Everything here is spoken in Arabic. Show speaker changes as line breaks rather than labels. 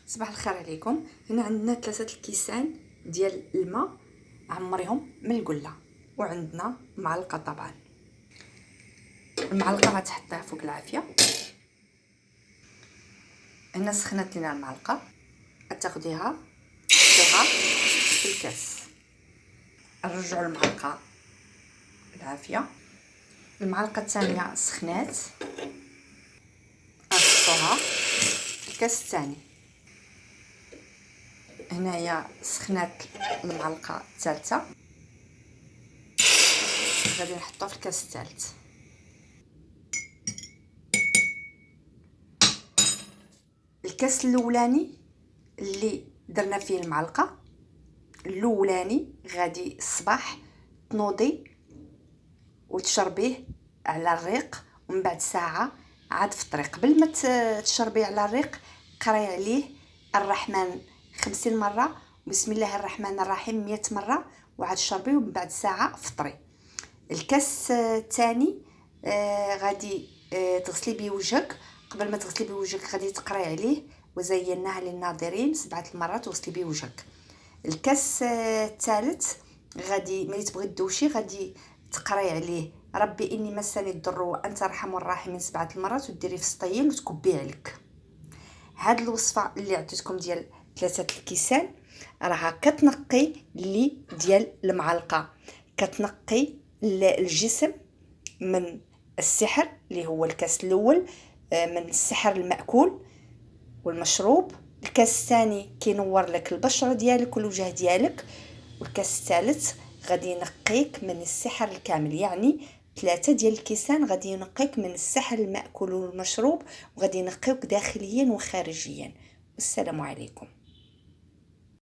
صباح الخير عليكم. هنا عندنا 3 الكيسان ديال الماء عمريهم من القله، وعندنا معلقه. طبعا المعلقه غتحطيها فوق العافيه. هنا سخنت لينا المعلقه، غتاخديها تحطيها في الكاس. نرجعوا المعلقه بالعافيه. المعلقه الثانيه سخنات، غنحطوها في الكاس الثاني. هنايا سخنات المعلقه الثالثه، غادي نحطوها في الكاس الثالث. الكاس الاولاني اللي درنا فيه المعلقه الاولاني غادي الصباح تنوضي وتشربيه على الريق، ومن بعد ساعه عاد في الطريق. قبل ما تشربيه على الريق قراي عليه الرحمن 50 مره، بسم الله الرحمن الرحيم 100 مره، وعاد شربيه ومن بعد ساعه فطري. الكاس الثاني غادي تغسلي بيه وجهك. قبل ما تغسلي بيه وجهك غادي تقراي عليه وزيناها للناظرين 7 مرات وغسلي بيه وجهك. الكاس الثالث غادي ملي تبغي تدوشي غادي تقراي عليه ربي اني مسني الضر وانت ارحم الراحمين 7 مرات، وديريه في السطيل وتكبيه عليك. هاد الوصفه اللي عطيتكم ديال 3 الكيسان راها كتنقي اللي ديال المعلقه، كتنقي الجسم من السحر اللي هو الكاس الاول، من السحر المأكول والمشروب. الكاس الثاني كينور لك البشره ديالك والوجه ديالك، والكاس الثالث غادي ينقيك من السحر الكامل. يعني 3 ديال الكيسان غادي ينقيك من السحر المأكول والمشروب، وغادي ينقيوك داخليا وخارجيا. والسلام عليكم.